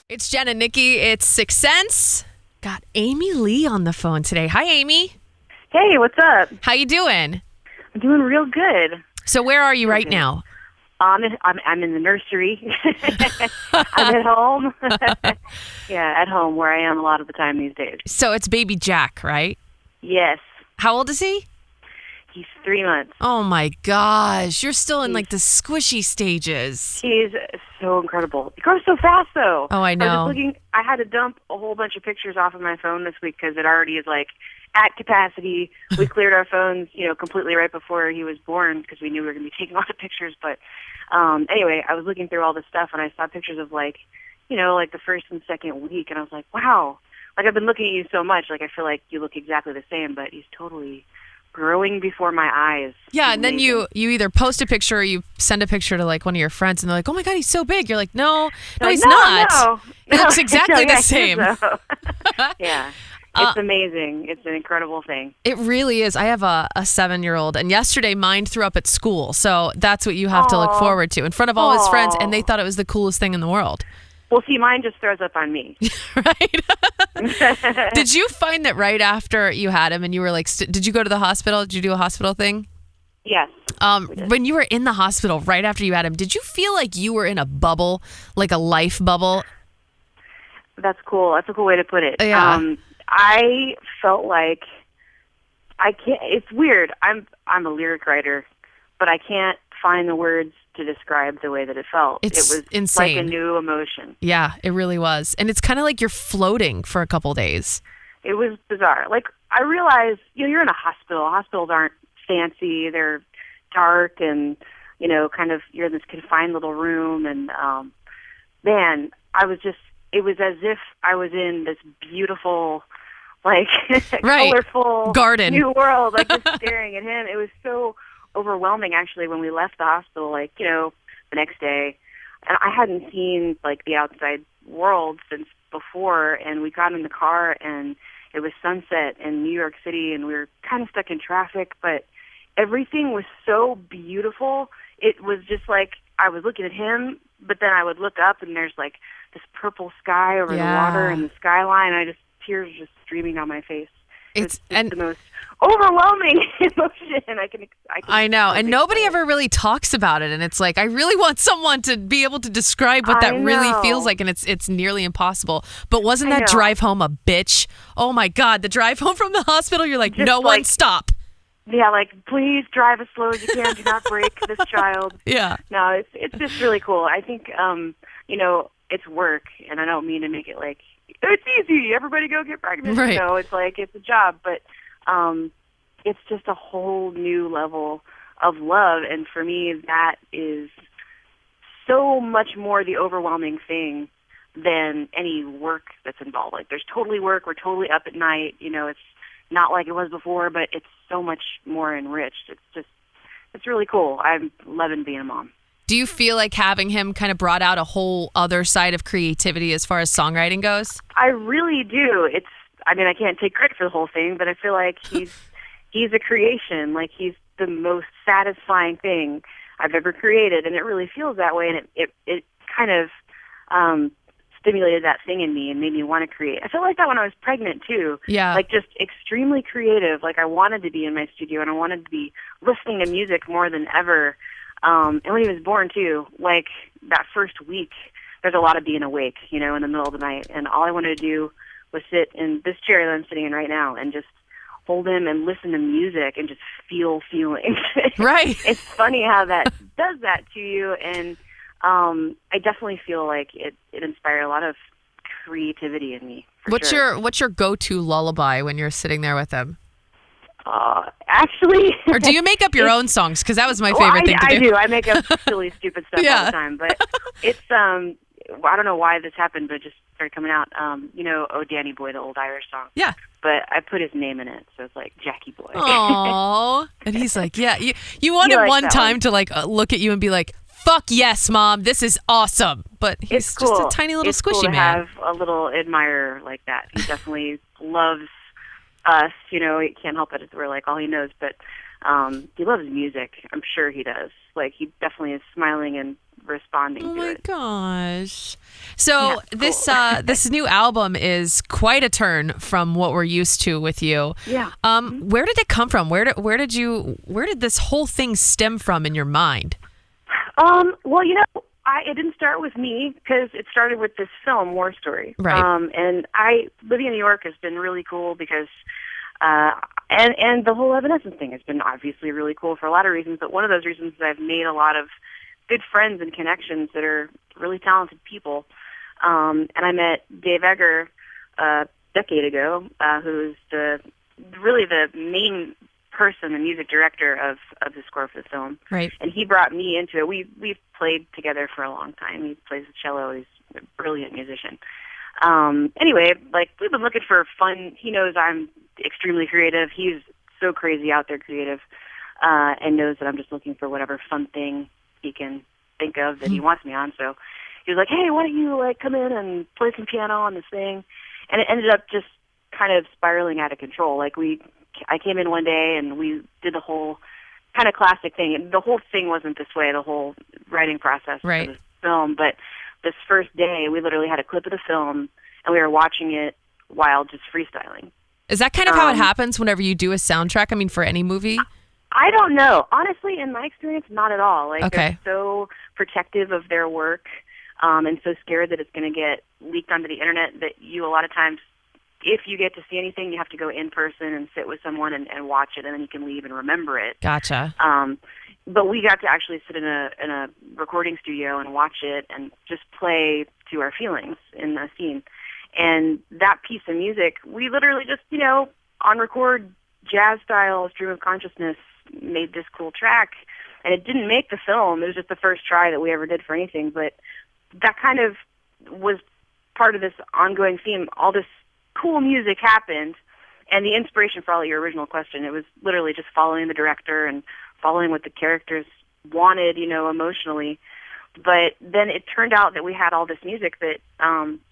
It's Jenn and Nikki. It's Sixx Sense. Got Amy Lee on the phone today. Hi, Amy. Hey, what's up? How you doing? I'm doing real good. So where are you right now? I'm in the nursery. I'm at home. Yeah, at home where I am a lot of the time these days. So it's baby Jack, right? Yes. How old is he? He's 3 months. Oh my gosh. You're still in like the squishy stages. He's so incredible. He grows so fast, though. Oh, I know. I had to dump a whole bunch of pictures off of my phone this week because it already is like at capacity. We cleared our phones, completely right before he was born because we knew we were going to be taking lots of pictures. But anyway, I was looking through all this stuff and I saw pictures of like the first and second week, and I was like, wow. Like, I've been looking at you so much. Like, I feel like you look exactly the same, but he's totally growing before my eyes. Yeah, and then you either post a picture or you send a picture to like one of your friends, and they're like, "Oh my God, he's so big." You're like, "No, he's not. No. He looks exactly the same." Yeah, it's amazing. It's an incredible thing. It really is. I have a 7-year-old, and yesterday mine threw up at school, so that's what you have to look forward to in front of all his friends, and they thought it was the coolest thing in the world. Well, see, mine just throws up on me. Right? Did you find that right after you had him and you were like, did you go to the hospital? Did you do a hospital thing? Yes. When you were in the hospital right after you had him, did you feel like you were in a bubble, like a life bubble? That's cool. That's a cool way to put it. Yeah. I felt like I can't. It's weird. I'm a lyric writer, but I can't find the words to describe the way that it felt. It was insane. Like a new emotion. Yeah, it really was. And it's kind of like you're floating for a couple days. It was bizarre. Like, I realized, you're in a hospital. Hospitals aren't fancy. They're dark and, kind of, you're in this confined little room. And, man, it was as if I was in this beautiful, like, colorful garden, new world, like, just staring at him. It was so overwhelming, actually, when we left the hospital, the next day. And I hadn't seen, the outside world since before, and we got in the car, and it was sunset in New York City, and we were kind of stuck in traffic, but everything was so beautiful. It was just like I was looking at him, but then I would look up, and there's, this purple sky over the water and the skyline, and tears just streaming down my face. It's the most overwhelming emotion I know, and nobody ever really talks about it, and it's like I really want someone to be able to describe what that really feels like, and it's nearly impossible. But wasn't that drive home a bitch? Oh my God, the drive home from the hospital, you're like, just no one stop. Yeah, please drive as slow as you can. Do not break this child. Yeah. No, it's just really cool. I think it's work, and I don't mean to make it like it's easy. Everybody go get pregnant. Right. It's a job, but it's just a whole new level of love. And for me, that is so much more the overwhelming thing than any work that's involved. There's totally work. We're totally up at night. It's not like it was before, but it's so much more enriched. It's really cool. I'm loving being a mom. Do you feel like having him kind of brought out a whole other side of creativity as far as songwriting goes? I really do. I can't take credit for the whole thing, but I feel like he's a creation. He's the most satisfying thing I've ever created, and it really feels that way, and it kind of stimulated that thing in me and made me want to create. I felt like that when I was pregnant, too. Yeah. Just extremely creative. I wanted to be in my studio, and I wanted to be listening to music more than ever. And when he was born, too, that first week, there's a lot of being awake, in the middle of the night. And all I wanted to do was sit in this chair that I'm sitting in right now and just hold him and listen to music and just feel feelings. Right. It's funny how that does that to you. And I definitely feel like it inspired a lot of creativity in me. What's your go-to lullaby when you're sitting there with him? Actually... Or do you make up your own songs? Because that was my favorite thing to do. I do. I make up silly, stupid stuff all the time. But it's, I don't know why this happened, but it just started coming out. Oh, Danny Boy, the old Irish song. Yeah. But I put his name in it, so it's like Jackie Boy. Aww. And he's like, yeah. You wanted one time to look at you and be like, fuck yes, Mom, this is awesome. But he's cool. Just a tiny little squishy cool to man. Have a little admirer like that. He definitely loves us, you know, he can't help it. We're like all he knows, but he loves music. I'm sure he does. Like, he definitely is smiling and responding to it. Oh my gosh. So cool. this new album is quite a turn from what we're used to with you. Yeah. Where did it come from? Where did this whole thing stem from in your mind? Well, you know, it didn't start with me because it started with this film, War Story. Right. And living in New York has been really cool because, and the whole Evanescence thing has been obviously really cool for a lot of reasons. But one of those reasons is I've made a lot of good friends and connections that are really talented people. And I met Dave Egger a decade ago, who's really the main person, the music director of the score for the film. Right. And he brought me into it. We've played together for a long time. He plays the cello. He's a brilliant musician. Anyway, like, we've been looking for fun. He knows I'm extremely creative. He's so crazy out there creative, and knows that I'm just looking for whatever fun thing he can think of that he wants me on. So he was like, hey, why don't you like come in and play some piano on this thing? And it ended up just kind of spiraling out of control. Like, I came in one day and we did the whole kind of classic thing. And the whole thing wasn't this way, the whole writing process Right. of the film. But this first day, we literally had a clip of the film and we were watching it while just freestyling. Is that kind of how it happens whenever you do a soundtrack? I mean, for any movie? I don't know. Honestly, in my experience, not at all. Like, Okay. they're so protective of their work, and so scared that it's going to get leaked onto the internet that you, a lot of times, if you get to see anything, you have to go in person and sit with someone and watch it, and then you can leave and remember it. Gotcha. But we got to actually sit in a recording studio and watch it and just play to our feelings in the scene. And that piece of music, we literally just, you know, on record, jazz style, stream of consciousness, made this cool track. And it didn't make the film. It was just the first try that we ever did for anything. But that kind of was part of this ongoing theme. All this cool music happened, and the inspiration for all of your original question, it was literally just following the director and following what the characters wanted, you know, emotionally. But then it turned out that we had all this music that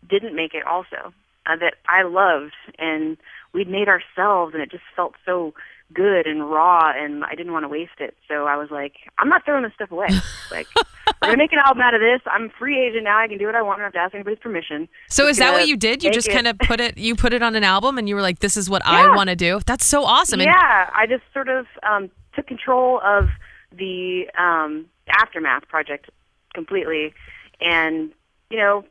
didn't make it also, that I loved, and we'd made ourselves, and it just felt so good and raw, and I didn't want to waste it. So I was like, I'm not throwing this stuff away. Like, we're going to make an album out of this. I'm a free agent now. I can do what I want. I don't have to ask anybody's permission. So is that what you did? You just kind of put it on an album, and you were like, this is what I want to do? That's so awesome. Yeah, I just sort of took control of the Aftermath project completely, and, you know,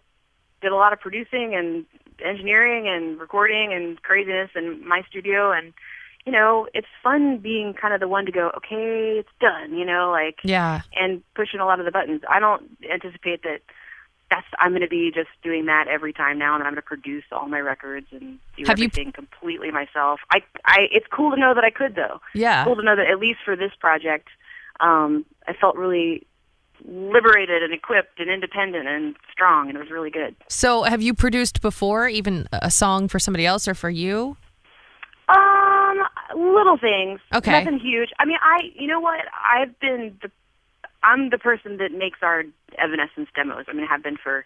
did a lot of producing and engineering and recording and craziness in my studio. And, you know, it's fun being kind of the one to go, okay, it's done, you know, like, yeah, and pushing a lot of the buttons. I don't anticipate that I'm going to be just doing that every time now, and I'm going to produce all my records and do everything completely myself. It's cool to know that I could, though. Yeah. It's cool to know that at least for this project, I felt really liberated and equipped and independent and strong, and it was really good. So have you produced before, even a song for somebody else or for you? Little things. Okay. Nothing huge. I mean, you know what? I'm the person that makes our Evanescence demos. I mean, I have been for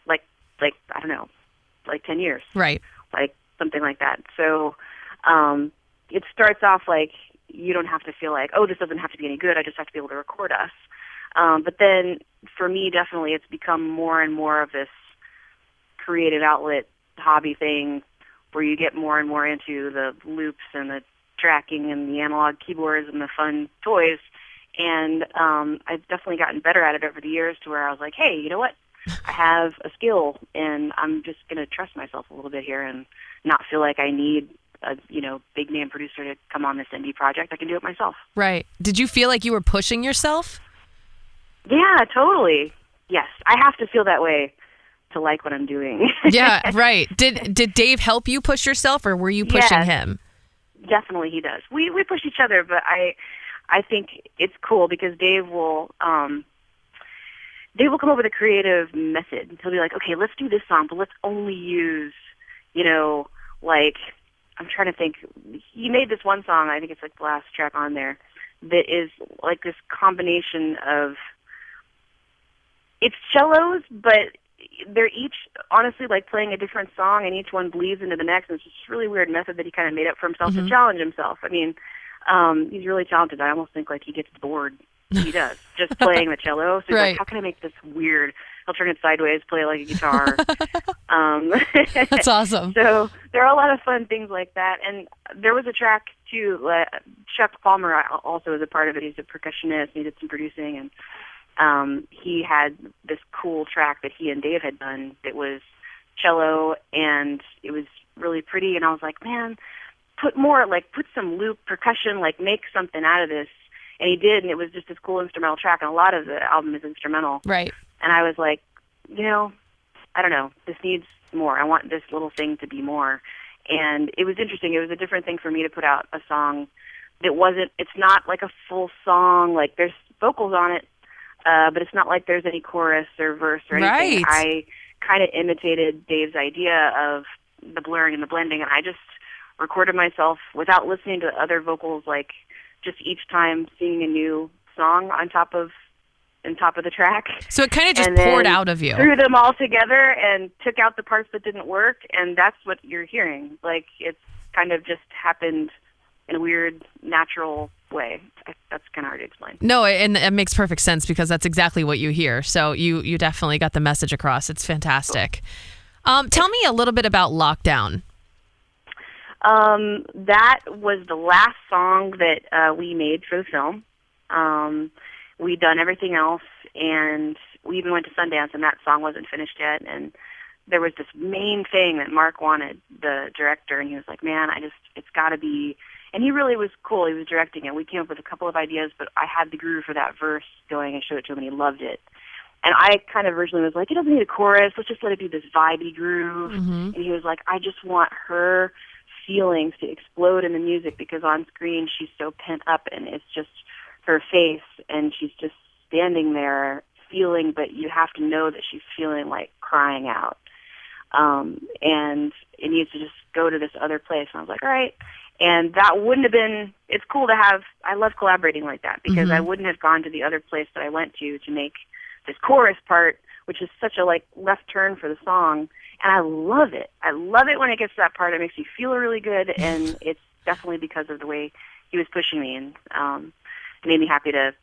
like I don't know, like 10 years. Right. Like something like that. So it starts off like you don't have to feel like, oh, this doesn't have to be any good. I just have to be able to record us. But then for me, definitely, it's become more and more of this creative outlet hobby thing where you get more and more into the loops and the tracking and the analog keyboards and the fun toys. And I've definitely gotten better at it over the years to where I was like, hey, you know what? I have a skill, and I'm just going to trust myself a little bit here and not feel like I need a big name producer to come on this indie project. I can do it myself. Right. Did you feel like you were pushing yourself? Yeah, totally. Yes, I have to feel that way to like what I'm doing. Yeah, right. Did Dave help you push yourself, or were you pushing him? Definitely, he does. We push each other, but I think it's cool because Dave will come up with a creative method. He'll be like, okay, let's do this song, but let's only use, like, I'm trying to think. He made this one song, I think it's like the last track on there, that is like this combination of, it's cellos, but they're each honestly like playing a different song, and each one bleeds into the next. And it's just a really weird method that he kind of made up for himself to challenge himself. I mean, he's really talented. I almost think like he gets bored. He does, just playing the cello. So he's like, how can I make this weird? He'll turn it sideways, play like a guitar. That's awesome. So there are a lot of fun things like that. And there was a track, too. Chuck Palmer also was a part of it. He's a percussionist. He did some producing. And he had this cool track that he and Dave had done that was cello, and it was really pretty. And I was like, man, put some loop percussion, like make something out of this. And he did, and it was just this cool instrumental track, and a lot of the album is instrumental. Right. And I was like, I don't know, this needs more. I want this little thing to be more. And it was interesting. It was a different thing for me to put out a song that it's not like a full song, like there's vocals on it, but it's not like there's any chorus or verse or anything. Right. I kind of imitated Dave's idea of the blurring and the blending, and I just recorded myself without listening to other vocals, like just each time singing a new song on top of the track. So it kind of just poured out of you. Threw them all together and took out the parts that didn't work, and that's what you're hearing. Like, it's kind of just happened in a weird, natural way. That's kind of hard to explain. No, and it makes perfect sense because that's exactly what you hear. So you definitely got the message across. It's fantastic. Tell me a little bit about Lockdown. That was the last song that we made for the film. We'd done everything else, and we even went to Sundance, and that song wasn't finished yet. And there was this main thing that Mark wanted, the director, and he was like, man, it's got to be. And he really was cool. He was directing it. We came up with a couple of ideas, but I had the groove for that verse going and showed it to him, and he loved it. And I kind of originally was like, it doesn't need a chorus. Let's just let it be this vibey groove. Mm-hmm. And he was like, I just want her feelings to explode in the music because on screen she's so pent up, and it's just her face, and she's just standing there feeling, but you have to know that she's feeling like crying out. And it needs to just go to this other place. And I was like, all right. And that wouldn't have been, it's cool to have, I love collaborating like that because I wouldn't have gone to the other place that I went to make this chorus part, which is such a like left turn for the song. And I love it. I love it when it gets to that part. It makes me feel really good. And it's definitely because of the way he was pushing me. And it made me happy to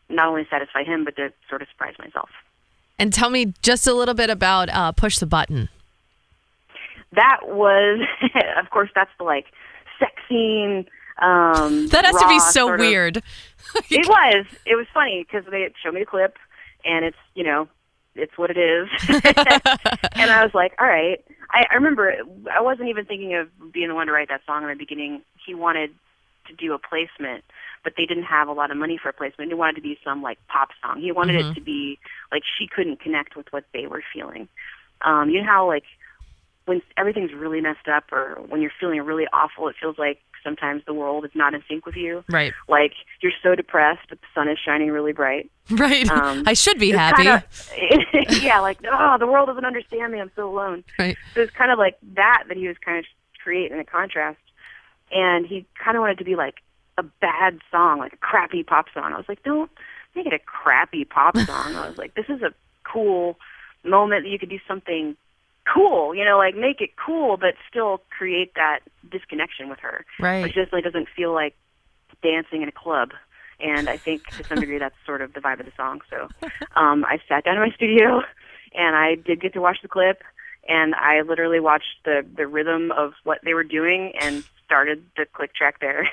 not only satisfy him, but to sort of surprise myself. And tell me just a little bit about Push the Button. That was, of course, that's the like sex scene. That has to be so weird. It was funny because they showed me the clip, and it's, it's what it is. And I was like, all right. I remember I wasn't even thinking of being the one to write that song in the beginning. He wanted to do a placement, but they didn't have a lot of money for a placement. He wanted it to be some like pop song. He wanted it to be like she couldn't connect with what they were feeling. You know how like when everything's really messed up or when you're feeling really awful, it feels like sometimes the world is not in sync with you. Right. Like you're so depressed, but the sun is shining really bright. Right. I should be happy. Yeah, like, oh, the world doesn't understand me. I'm so alone. Right. So it's kind of like that he was kind of creating a contrast. And he kind of wanted to be like a bad song, like a crappy pop song. I was like, don't make it a crappy pop song. I was like, this is a cool moment that you could do something cool, like make it cool, but still create that disconnection with her. Right. Which just like doesn't feel like dancing in a club. And I think to some degree that's sort of the vibe of the song. So I sat down in my studio, and I did get to watch the clip, and I literally watched the rhythm of what they were doing and started the click track there.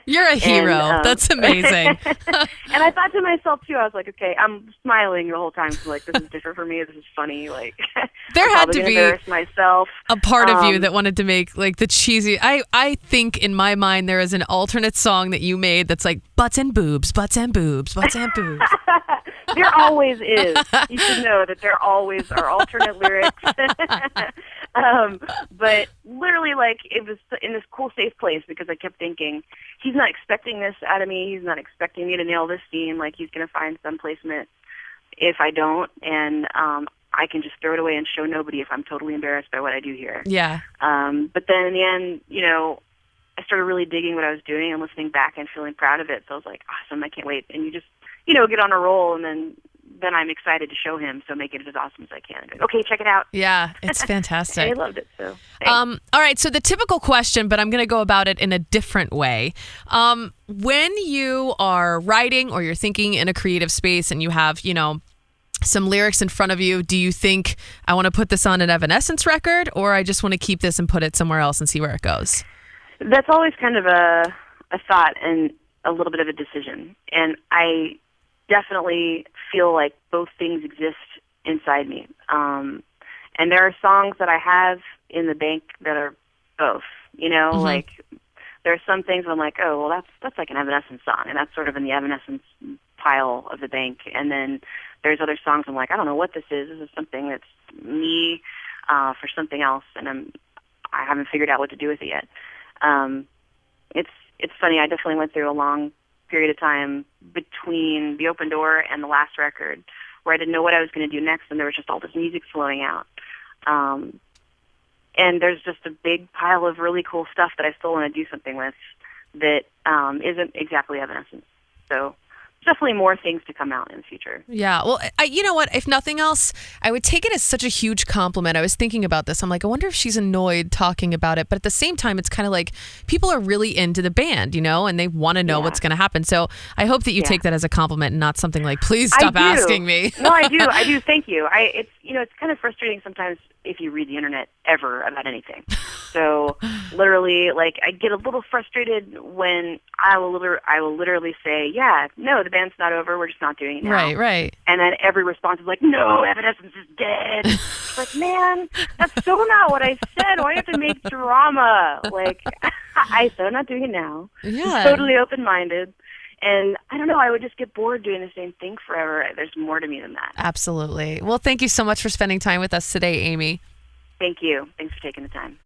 You're a hero. And, that's amazing. And I thought to myself too, I was like, okay, I'm smiling the whole time. So like, this is different for me. This is funny. Like, there had to be embarrass myself. A part of you that wanted to make like the cheesy. I think in my mind there is an alternate song that you made that's like butts and boobs, butts and boobs, butts and boobs. There always is. You should know that there always are alternate lyrics. But literally, like, it was in this cool, safe place because I kept thinking, he's not expecting this out of me. He's not expecting me to nail this scene. Like, he's going to find some placement if I don't. And I can just throw it away and show nobody if I'm totally embarrassed by what I do here. Yeah. But then in the end, I started really digging what I was doing and listening back and feeling proud of it. So I was like, awesome, I can't wait. And you just, get on a roll, and then then I'm excited to show him, so make it as awesome as I can. Okay, check it out. Yeah, it's fantastic. I loved it, so all right, so the typical question, but I'm going to go about it in a different way. When you are writing or you're thinking in a creative space and you have, some lyrics in front of you, do you think, I want to put this on an Evanescence record, or I just want to keep this and put it somewhere else and see where it goes? That's always kind of a thought and a little bit of a decision. And I definitely feel like both things exist inside me. And there are songs that I have in the bank that are both, like there are some things where I'm like, oh, well, that's like an Evanescence song, and that's sort of in the Evanescence pile of the bank. And then there's other songs I'm like, I don't know what this is. This is something that's me for something else, and I haven't figured out what to do with it yet. It's funny. I definitely went through a long period of time between The Open Door and the last record where I didn't know what I was going to do next, and there was just all this music flowing out. And there's just a big pile of really cool stuff that I still want to do something with that isn't exactly Evanescence. So definitely more things to come out in the future. Yeah. Well, you know what? If nothing else, I would take it as such a huge compliment. I was thinking about this. I'm like, I wonder if she's annoyed talking about it. But at the same time, it's kind of like people are really into the band, and they want to know what's going to happen. So I hope that you take that as a compliment and not something like, please stop asking me. No, I do. Thank you. It's kind of frustrating sometimes if you read the internet ever about anything. So literally, like, I get a little frustrated when I will literally say, yeah, no, the band's not over. We're just not doing it now. Right. And then every response is like, no, Evanescence is dead. It's like, man, that's so not what I said. Why do you have to make drama? Like, I said I'm not doing it now. Yeah. Totally open-minded. And I don't know, I would just get bored doing the same thing forever. There's more to me than that. Absolutely. Well, thank you so much for spending time with us today, Amy. Thank you. Thanks for taking the time.